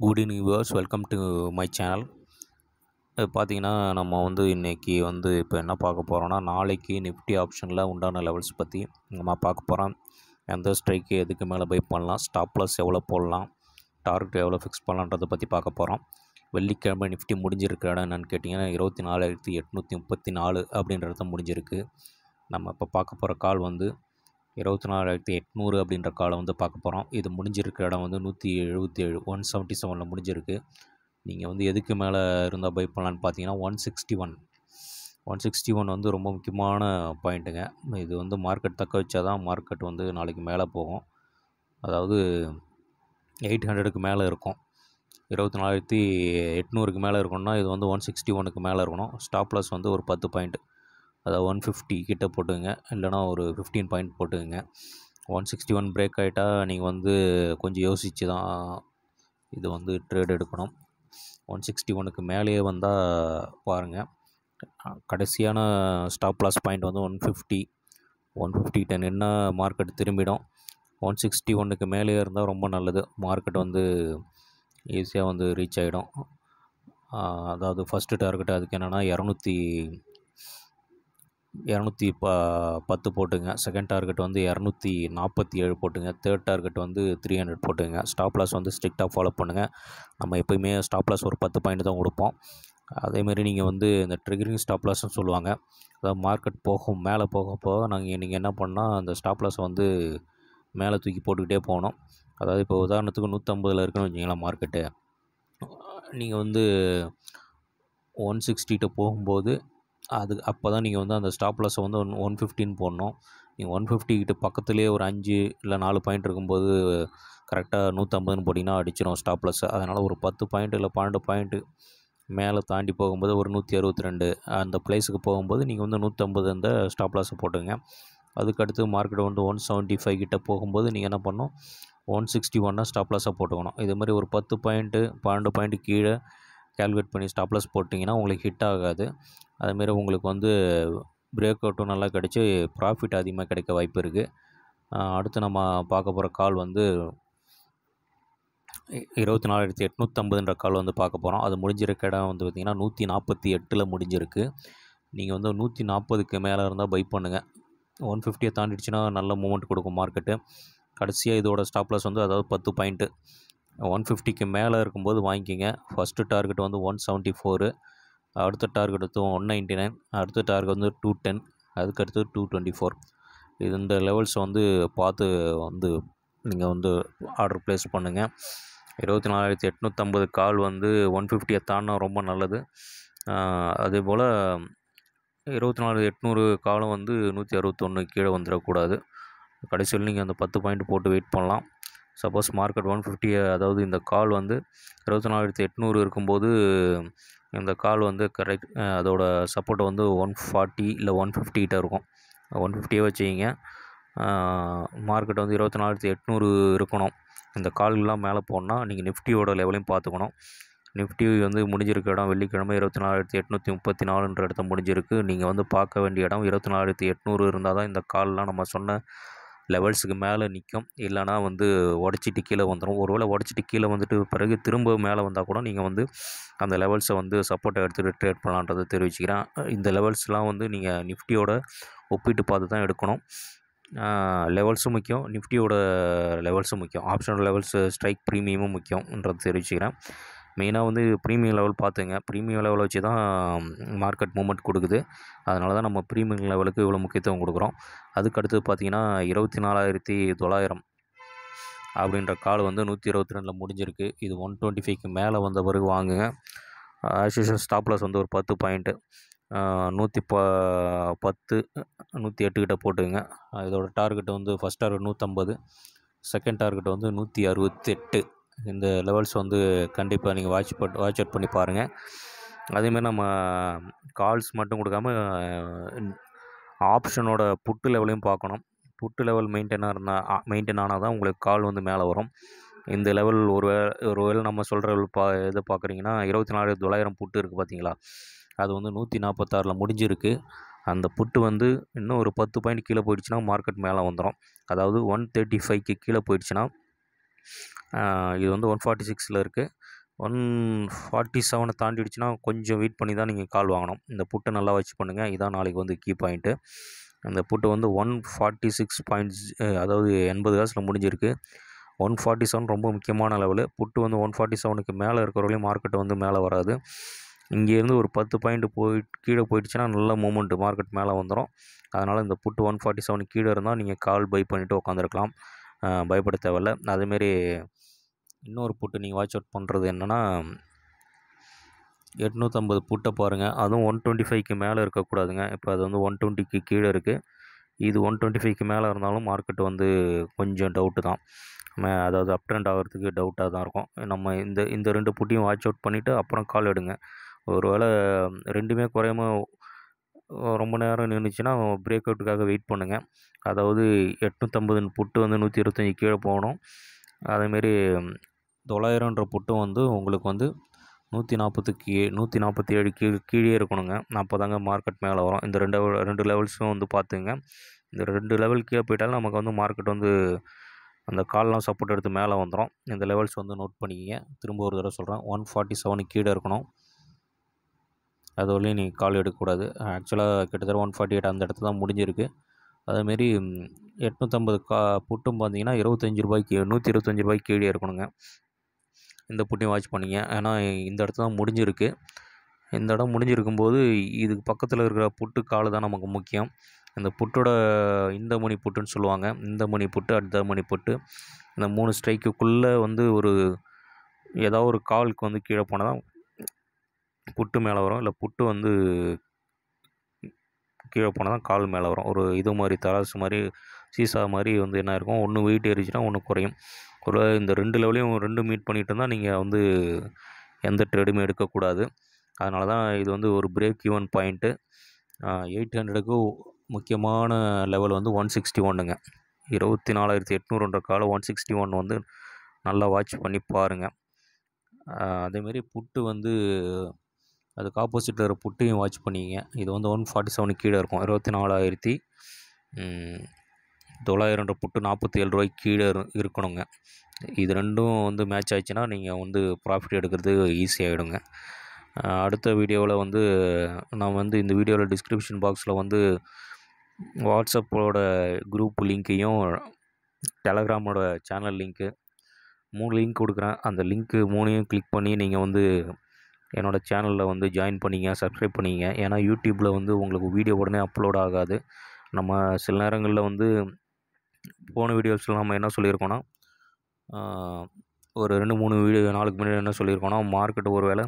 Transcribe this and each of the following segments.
Good evening viewers, welcome to my channel. பார்த்தீங்கன்னா நம்ம இன்றைக்கி இப்போ என்ன பார்க்க போகிறோன்னா, நாளைக்கு நிஃப்டி ஆப்ஷனில் உண்டான லெவல்ஸ் பற்றி நம்ம பார்க்க போகிறோம். எந்த ஸ்ட்ரைக்கு எதுக்கு மேலே பை பண்ணலாம், ஸ்டாப் லாஸ் எவ்வளோ போடலாம், டார்கெட் எவ்வளோ ஃபிக்ஸ் பண்ணலான்றதை பற்றி பார்க்க போகிறோம். வெள்ளிக்கிழமை நிஃப்டி முடிஞ்சிருக்க இடம் என்னென்னு கேட்டிங்கன்னா 24,834 அப்படின்றத முடிஞ்சிருக்கு. நம்ம இப்போ பார்க்க போகிற கால் 24,800 அப்படின்ற காலை பார்க்க போகிறோம். இது முடிஞ்சிருக்கிற இடம் 177 177 முடிஞ்சிருக்கு. நீங்கள் எதுக்கு மேலே இருந்தால் பை பண்ணலான்னு பார்த்தீங்கன்னா 161 ரொம்ப முக்கியமான பாயிண்ட்டுங்க. இது மார்க்கெட் தக்க வச்சா தான் மார்க்கெட் நாளைக்கு மேலே போகும். அதாவது 800க்கு மேலே இருக்கும். 24,800க்கு மேலே இருக்கணும்னா இது 161க்கு மேலே இருக்கணும். ஸ்டாப் லாஸ் ஒரு 10 பாயிண்ட், அதாவது 150 கிட்டே போட்டுங்க, இல்லைனா ஒரு 15 பாயிண்ட் போட்டுங்க. 161 பிரேக் ஆகிட்டா நீங்கள் கொஞ்சம் யோசித்து தான் இது ட்ரேட் எடுக்கணும். 161க்கு மேலேயே வந்தால் பாருங்கள். கடைசியான ஸ்டாப் லாஸ் பாயிண்ட் 150 கிட்ட நின்னா மார்க்கெட் திரும்பிடும். 161க்கு மேலேயே இருந்தால் ரொம்ப நல்லது. மார்க்கெட் ஈஸியாக ரீச் ஆகிடும். அதாவது ஃபஸ்ட்டு டார்கெட் அதுக்கு என்னென்னா 210 போட்டுங்க. செகண்ட் டார்கெட் 247 போட்டுங்க. தேர்ட் டார்கெட் 300 போட்டுங்க. ஸ்டாப் லாஸ் ஸ்ட்ரிக்டாக ஃபாலோ பண்ணுங்கள். நம்ம எப்போயுமே ஸ்டாப் லாஸ் ஒரு 10 பாயிண்ட் தான் கொடுப்போம். அதேமாரி நீங்கள் இந்த ட்ரிகரிங் ஸ்டாப் லாஸ்ன்னு சொல்லுவாங்க. அதாவது மார்க்கெட் மேலே போக நீங்கள் என்ன பண்ணால் அந்த ஸ்டாப் லாஸை மேலே தூக்கி போட்டுக்கிட்டே போகணும். அதாவது இப்போ உதாரணத்துக்கு 150 இருக்குன்னு வச்சிங்களேன் மார்க்கெட்டு, நீங்கள் 160 போகும்போது அப்போ தான் நீங்கள் அந்த ஸ்டாப் லாஸை 115 போடணும். நீங்கள் 150 கிட்ட பக்கத்துலேயே ஒரு 5 இல்லை 4 பாயிண்ட் இருக்கும்போது கரெக்டாக 150ன்னு போட்டிங்கன்னா அடிச்சிடும் ஸ்டாப் லாஸை. அதனால் ஒரு 10 பாயிண்ட் இல்லை 12 பாயிண்ட்டு மேலே தாண்டி போகும்போது ஒரு 162 அந்த ப்ளேஸுக்கு போகும்போது நீங்கள் 150 அந்த ஸ்டாப் லாஸை போட்டுங்க. அதுக்கடுத்து மார்க்கெட் 175 கிட்ட போகும்போது நீங்கள் என்ன பண்ணணும், 161 ஸ்டாப் லாஸாக போட்டுக்கணும். இது மாதிரி ஒரு 10 பாயிண்ட்டு 12 பாயிண்ட்டு கீழே கால்குலேட் பண்ணி ஸ்டாப் லாஸ் போட்டிங்கன்னா உங்களுக்கு ஹிட் ஆகாது. அதுமாரி உங்களுக்கு பிரேக் அவுட்டும் நல்லா கிடச்சி ப்ராஃபிட் அதிகமாக கிடைக்க வாய்ப்பு இருக்குது. அடுத்து நம்ம பார்க்க போகிற கால் 24,850ன்ற கால் பார்க்க போகிறோம். அது முடிஞ்சிருக்க இடம் பார்த்திங்கன்னா 148 முடிஞ்சிருக்கு. நீங்கள் 140க்கு மேலே இருந்தால் பை பண்ணுங்கள். 150 தாண்டிடுச்சுன்னா நல்ல மூமெண்ட் கொடுக்கும் மார்க்கெட்டு. கடைசியாக இதோட ஸ்டாப் லாஸ் அதாவது 10 பாயிண்ட்டு 150க்கு மேலே இருக்கும்போது வாங்கிக்கிங்க. ஃபஸ்ட்டு டார்கெட் 174, அடுத்த டார்கெட் 199, அடுத்த டார்கெட் 210, அதுக்கடுத்து 224. இந்த லெவல்ஸ் பார்த்து நீங்கள் ஆர்டர் ப்ளேஸ் பண்ணுங்கள். 24,850 கால் 150 தாண்டினா ரொம்ப நல்லது. அதேபோல் 24,800 காலம் 161 கீழே வந்துடக்கூடாது. கடைசியில் நீங்கள் அந்த 10 பாயிண்ட் போட்டு வெயிட் பண்ணலாம். சப்போஸ் மார்க்கெட் 150, அதாவது இந்த கால் 24,800 இருக்கும்போது இந்த கால் கரெக்ட் அதோட சப்போர்ட் 140 இல்லை 150 கிட்ட இருக்கும். 150 வச்சுக்கிங்க. மார்க்கெட் 24,800 இருக்கணும். இந்த கால்கள்லாம் மேலே போனால் நீங்கள் நிஃப்டியோட லெவலையும் பார்த்துக்கணும். நிஃப்டி முடிஞ்சிருக்க இடம் வெள்ளிக்கிழமை 24,834ன்ற இடத்த முடிஞ்சிருக்கு. நீங்கள் பார்க்க வேண்டிய இடம் 24,800 இருந்தால் தான் இந்த கால்லாம் நம்ம சொன்ன லெவல்ஸுக்கு மேலே நிற்கும். இல்லைனா உடச்சிட்டு கீழே வந்துடும். ஒருவேளை உடச்சிட்டு கீழே பிறகு திரும்ப மேலே வந்தால் கூட நீங்கள் அந்த லெவல்ஸை சப்போர்ட்டை எடுத்துகிட்டு ட்ரேட் பண்ணலான்றதை தெரிவிச்சுக்கிறேன். இந்த லெவல்ஸ்லாம் நீங்கள் நிஃப்டியோட ஒப்பிட்டு பார்த்து தான் எடுக்கணும். லெவல்ஸும் முக்கியம், நிஃப்டியோட லெவல்ஸும் முக்கியம், ஆப்ஷனல் லெவல்ஸ் ஸ்ட்ரைக் ப்ரீமியமும் முக்கியம்ன்றது தெரிவிச்சுக்கிறேன். மெயினாக ப்ரீமியம் லெவல் பார்த்துங்க. ப்ரீமியம் லெவலை வச்சு தான் மார்க்கெட் மூவ்மெண்ட் கொடுக்குது. அதனால தான் நம்ம ப்ரீமியம் லெவலுக்கு இவ்வளோ முக்கியத்துவம் கொடுக்குறோம். அதுக்கடுத்து பார்த்தீங்கன்னா 24,900 அப்படின்ற கால் 122 முடிஞ்சிருக்கு. இது 125க்கு மேலே வந்த பிறகு வாங்குங்க. ஆஸ் யூஷுவல் ஸ்டாப் லாஸ் ஒரு 10 பாயிண்ட்டு 110 108 கிட்ட போட்டுங்க. இதோட target first target 150, second target 168. இந்த லெவல்ஸ் கண்டிப்பாக நீங்கள் வாட்ச் அவுட் பண்ணி பாருங்கள். அதேமாதிரி நம்ம கால்ஸ் மட்டும் கொடுக்காம ஆப்ஷனோட புட்டு லெவலையும் பார்க்கணும். புட்டு லெவல் மெயின்டைன் ஆனால் தான் உங்களுக்கு கால் மேலே வரும். இந்த லெவல் ஒருவேளை நம்ம சொல்கிற இதை பார்க்குறீங்கன்னா 24,900 புட்டு இருக்குது பார்த்தீங்களா, அது 146 முடிஞ்சிருக்கு. அந்த புட்டு இன்னும் ஒரு 10 பாயிண்ட் கீழே போயிடுச்சுன்னா மார்க்கெட் மேலே வந்துடும். அதாவது 135க்கு கீழே போயிடுச்சுன்னா இது வந்து 146ல் இருக்குது. 147 தாண்டிடுச்சுன்னா கொஞ்சம் வெயிட் பண்ணி தான் நீங்கள் கால் வாங்கணும். இந்த புட்டை நல்லா வச்சு பண்ணுங்கள். இதான் நாளைக்கு வந்து கீ பாயிண்ட்டு. அந்த புட்டு வந்து 146 பாயிண்ட்ஸ், அதாவது 80 காசில் முடிஞ்சிருக்கு. 147 ரொம்ப முக்கியமான லெவலு. புட்டு வந்து 147க்கு மேலே இருக்கிறவரையும் மார்க்கெட் வந்து மேலே வராது. இங்கேருந்து ஒரு 10 பாயிண்ட் கீழே போயிடுச்சுன்னா நல்ல மூமெண்ட்டு, மார்க்கெட் மேலே வந்துடும். அதனால் இந்த புட்டு 147 கீழே இருந்தால் நீங்கள் கால் பை பண்ணிவிட்டு உட்காந்துருக்கலாம், பயப்பட தேவையில்ல. அதேமாரி இன்னொரு புட்டு நீங்கள் வாட்ச் அவுட் பண்ணுறது என்னென்னா, 850 புட்டை பாருங்கள். அதுவும் 125க்கு மேலே இருக்கக்கூடாதுங்க. இப்போ அது வந்து 120க்கு கீழே இருக்குது. இது 125க்கு மேலே இருந்தாலும் மார்க்கெட் வந்து கொஞ்சம் டவுட்டு தான். அதாவது அப் ட்ரெண்ட் ஆகிறதுக்கு டவுட்டாக தான் இருக்கும். நம்ம இந்த 2 புட்டையும் வாட்ச் அவுட் பண்ணிவிட்டு அப்புறம் கால் எடுங்க. ஒரு வேளை ரெண்டுமே குறையாம ரொம்ப நேரம் நின்றுச்சுன்னா பிரேக் அவுட்டுக்காக வெயிட் பண்ணுங்கள். அதாவது 850 புட்டு வந்து 125 கீழே போகணும். அதேமாரி 900ன்ற புட்டும் வந்து உங்களுக்கு வந்து 147 கீழே இருக்கணுங்க. அப்போ தாங்க மார்க்கெட் மேலே வரும். இந்த ரெண்டு லெவல்ஸும் வந்து பார்த்துங்க. இந்த 2 லெவல் கீழே போயிட்டாலும் நமக்கு வந்து மார்க்கெட் வந்து அந்த கால்லாம் சப்போர்ட் எடுத்து மேலே வந்துடும். இந்த லெவல்ஸ் வந்து நோட் பண்ணிக்கிங்க. திரும்ப ஒரு தடவை சொல்கிறேன், 147 கீழே இருக்கணும். அது வரலையும் நீங்கள் கால் எடுக்கக்கூடாது. ஆக்சுவலாக கிட்டத்தட்ட 148 அந்த இடத்துல தான் முடிஞ்சிருக்கு. அதேமாரி 850 புட்டும் பார்த்தீங்கன்னா ரூ. 125 கீழே இருக்கணுங்க. இந்த புட்டையும் வாட்ச் பண்ணிங்க. ஏன்னா இந்த இடத்துல தான் முடிஞ்சிருக்கு. இந்த இடம் முடிஞ்சிருக்கும்போது இதுக்கு பக்கத்தில் இருக்கிற புட்டு கால் தான் நமக்கு முக்கியம். இந்த புட்டோட இந்த மணி புட்டுன்னு சொல்லுவாங்க. இந்த மணி புட்டு, அடுத்த மணி புட்டு, இந்த 3 ஸ்ட்ரைக்குள்ளே வந்து ஏதாவது ஒரு காலுக்கு வந்து கீழே போனால் தான் புட்டு மேலே வரும். இல்லை புட்டு வந்து கீழே போனால் தான் கால் மேலே வரும். ஒரு இது மாதிரி தராசு மாதிரி, சீசா மாதிரி வந்து என்ன இருக்கும், ஒன்று வெயிட் ஏறிச்சுன்னா ஒன்று குறையும். ஒரு இந்த 2 லெவலையும் 2 மீட் பண்ணிட்டு இருந்தால் நீங்கள் வந்து எந்த ட்ரேடுமே எடுக்கக்கூடாது. அதனால தான் இது வந்து ஒரு பிரேக் ஈவன் பாயிண்ட்டு. 800க்கு முக்கியமான லெவல் வந்து 161ங்க. 24,800ன்ற காலம் 161 வந்து நல்லா வாட்ச் பண்ணி பாருங்கள். அதேமாரி புட்டு வந்து அதுக்கு ஆப்போசிட்டில் இருக்கிற புட்டையும் வாட்ச் பண்ணிங்க. இது வந்து 147 கீழே இருக்கும். 24,900 புட்டு ரூ. 47 கீழே இருக்கணுங்க. இது ரெண்டும் வந்து மேட்ச் ஆச்சுன்னா நீங்கள் வந்து ப்ராஃபிட் எடுக்கிறது ஈஸியாகிடுங்க. அடுத்த வீடியோவில் வந்து நான் வந்து இந்த வீடியோவில் டிஸ்கிரிப்ஷன் பாக்ஸில் வந்து வாட்ஸ்அப்போட குரூப் லிங்க்கையும் டெலகிராமோட சேனல் லிங்க்கு 3 லிங்க் கொடுக்குறேன். அந்த லிங்க்கு 3யும் கிளிக் பண்ணி நீங்கள் வந்து என்னோடய சேனலில் வந்து ஜாயின் பண்ணிங்க, சப்ஸ்கிரைப் பண்ணிங்க. ஏன்னா யூடியூப்பில் வந்து உங்களுக்கு வீடியோ உடனே அப்லோட் ஆகாது. நம்ம சில நேரங்களில் வந்து போன வீடியோஸில் நம்ம என்ன சொல்லியிருக்கோன்னா, ஒரு 2-3 நாளுக்கு முன்னாடி என்ன சொல்லியிருக்கோன்னா, மார்க்கெட் ஒரு வேளை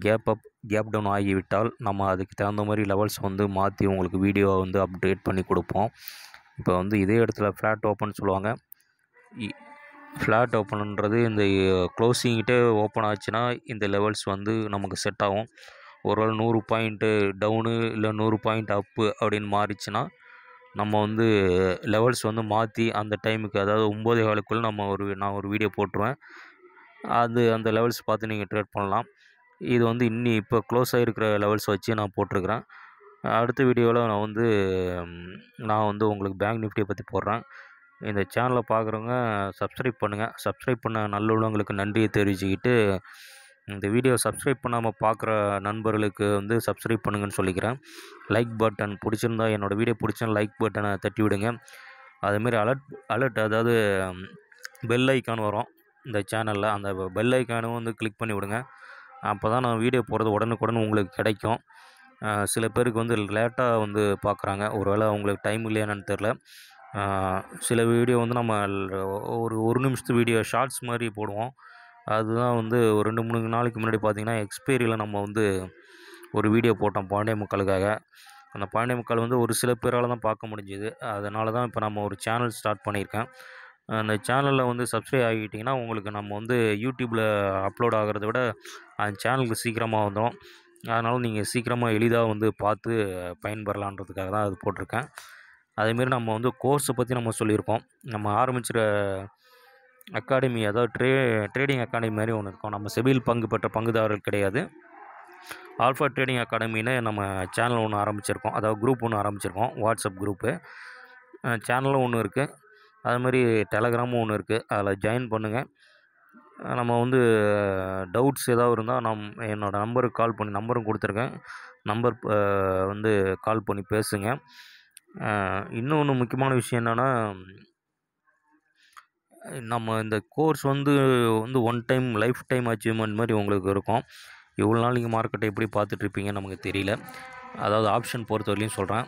கேப் டவுன் ஆகிவிட்டால் நம்ம அதுக்கு தகுந்த மாதிரி லெவல்ஸ் வந்து மாற்றி உங்களுக்கு வீடியோவை வந்து அப்டேட் பண்ணி கொடுப்போம். இப்போ வந்து இதே இடத்துல ஃப்ளாட் ஓப்பன் சொல்லுவாங்க. ஃப்ளாட் ஓப்பன்ன்றது இந்த க்ளோசிங்கிட்டே ஓப்பன் ஆச்சுன்னா இந்த லெவல்ஸ் வந்து நமக்கு செட் ஆகும். ஒருவேளை 100 பாயிண்ட்டு டவுனு இல்லை 100 பாயிண்ட் அப்பு அப்படின்னு மாறிச்சுன்னா நம்ம வந்து லெவல்ஸ் வந்து மாற்றி அந்த டைமுக்கு, அதாவது 9:15க்குள்ளே நான் ஒரு வீடியோ போட்டுருவேன். அந்த லெவல்ஸ் பார்த்து நீங்கள் ட்ரேட் பண்ணலாம். இது வந்து இப்போ க்ளோஸ் ஆகிருக்கிற லெவல்ஸ் வச்சு நான் போட்டிருக்கிறேன். அடுத்த வீடியோவில் நான் வந்து உங்களுக்கு பேங்க் நிஃப்டியை பற்றி போடுறேன். இந்த சேனலை பார்க்குறவங்க சப்ஸ்கிரைப் பண்ணுங்கள். சப்ஸ்கிரைப் பண்ண நல்லுள்ளவங்களுக்கு நன்றியை தெரிவிச்சுக்கிட்டு, இந்த வீடியோ சப்ஸ்கிரைப் பண்ணாமல் பார்க்குற நண்பர்களுக்கு வந்து சப்ஸ்கிரைப் பண்ணுங்கன்னு சொல்லிக்கிறேன். லைக் பட்டன் பிடிச்சிருந்தா, என்னோடய வீடியோ பிடிச்சிருந்தா லைக் பட்டனை தட்டி விடுங்க. அதேமாரி அலர்ட் அதாவது பெல் ஐக்கான் வரும் இந்த சேனலில். அந்த பெல் ஐக்கானும் வந்து கிளிக் பண்ணி விடுங்க. அப்போ தான் நான் வீடியோ போடுறது உடனுக்குடன் உங்களுக்கு கிடைக்கும். சில பேருக்கு வந்து லேட்டாக வந்து பார்க்குறாங்க. ஒரு வேளை அவங்களுக்கு டைம் இல்லையானு தெரில. சில வீடியோ வந்து நம்ம ஒரு 1 நிமிஷத்து வீடியோ ஷார்ட்ஸ் மாதிரி போடுவோம். அதுதான் வந்து ஒரு 2-3 நாளைக்கு முன்னாடி பார்த்திங்கன்னா எக்ஸ்பைரியில் நம்ம வந்து ஒரு வீடியோ போட்டோம் பாண்டிய மக்களுக்காக. அந்த பாண்டிய மக்கள் வந்து ஒரு சில பேரால் தான் பார்க்க முடிஞ்சுது. அதனால தான் இப்போ நம்ம ஒரு சேனல் ஸ்டார்ட் பண்ணியிருக்கேன். அந்த சேனலில் வந்து சப்ஸ்கிரைப் ஆகிட்டிங்கன்னா உங்களுக்கு நம்ம வந்து யூடியூப்பில் அப்லோட் ஆகிறத விட அந்த சேனலுக்கு சீக்கிரமாக வந்துடும். அதனால் நீங்கள் சீக்கிரமாக எளிதாக வந்து பார்த்து பயன்பெறலான்றதுக்காக தான் அது போட்டிருக்கேன். அதேமாரி நம்ம வந்து கோர்ஸை பற்றி நம்ம சொல்லியிருக்கோம். நம்ம ஆரம்பிச்சிற அகாடமி, அதாவது ட்ரேடிங் அகாடமி மாதிரி ஒன்று இருக்கும். நம்ம செபியில் பங்கு பெற்ற பங்குதாரர்கள் கிடையாது. ஆல்ஃபா ட்ரேடிங் அகாடமின்னு நம்ம சேனல் ஒன்று ஆரம்பிச்சிருக்கோம். அதாவது குரூப் ஒன்று ஆரம்பிச்சிருக்கோம், வாட்ஸ்அப் குரூப்பு. சேனலும் ஒன்று இருக்குது. அது மாதிரி டெலகிராமும் ஒன்று இருக்குது. அதில் ஜாயின் பண்ணுங்கள். நம்ம வந்து டவுட்ஸ் ஏதாவது இருந்தால் என்னோடய நம்பருக்கு கால் பண்ணி, நம்பரும் கொடுத்துருக்கேன், நம்பர் வந்து கால் பண்ணி பேசுங்க. இன்னொன்று முக்கியமான விஷயம் என்னென்னா, நம்ம இந்த கோர்ஸ் வந்து one time life time achievement மாதிரி உங்களுக்கு இருக்கும். இவ்வளோ நாள் நீங்கள் மார்க்கெட்டை எப்படி பார்த்துட்ருப்பீங்கன்னு நமக்கு தெரியல. அதாவது ஆப்ஷன் பொறுத்தவரையிலையும் சொல்கிறேன்.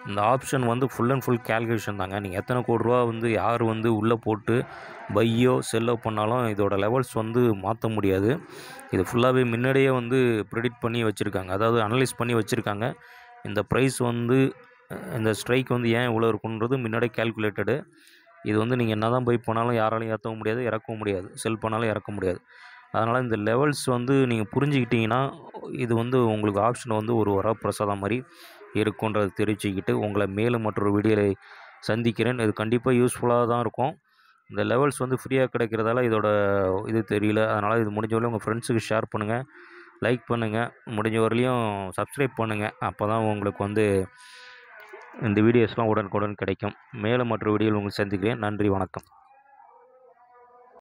இந்த ஆப்ஷன் வந்து ஃபுல் அண்ட் ஃபுல் கேல்குலேஷன் தாங்க. நீங்கள் எத்தனை கோடி ரூபா வந்து யார் வந்து உள்ளே போட்டு பையோ செல்லோ பண்ணாலும் இதோட லெவல்ஸ் வந்து மாற்ற முடியாது. இது ஃபுல்லாகவே முன்னாடியே வந்து ப்ரிடிக்ட் பண்ணி வச்சுருக்காங்க, அதாவது அனலைஸ் பண்ணி வச்சுருக்காங்க. இந்த ப்ரைஸ் வந்து இந்த ஸ்ட்ரைக் வந்து ஏன் இவ்வளோ இருக்குன்றது முன்னாடியே கேல்குலேட்டடு. இது வந்து நீங்கள் என்ன தான் பை பண்ணாலும் யாராலையும் ஏற்றவும் முடியாது, இறக்கவும் முடியாது, செல் பண்ணாலும் இறக்க முடியாது. அதனால் இந்த லெவல்ஸ் வந்து நீங்கள் புரிஞ்சுக்கிட்டிங்கன்னா, இது வந்து உங்களுக்கு ஆப்ஷன் வந்து ஒரு வரப்பிரசாதம் மாதிரி இருக்குன்றதை தெரிவிச்சுக்கிட்டு, உங்களை மேலும் மற்றொரு வீடியோவில் சந்திக்கிறேன். இது கண்டிப்பாக யூஸ்ஃபுல்லாக தான் இருக்கும். இந்த லெவல்ஸ் வந்து ஃப்ரீயாக கிடைக்கிறதால இதோட இது தெரியல. அதனால் இது முடிஞ்ச வரையும் உங்கள் ஃப்ரெண்ட்ஸுக்கு ஷேர் பண்ணுங்கள், லைக் பண்ணுங்கள், முடிஞ்ச வரையிலையும் சப்ஸ்கிரைப் பண்ணுங்கள். அப்போ தான் உங்களுக்கு வந்து இந்த வீடியோஸ்லாம் உடனுக்குடன் கிடைக்கும். மேலும் மற்ற வீடியோவில் உங்களை சந்திக்கிறேன். நன்றி, வணக்கம்.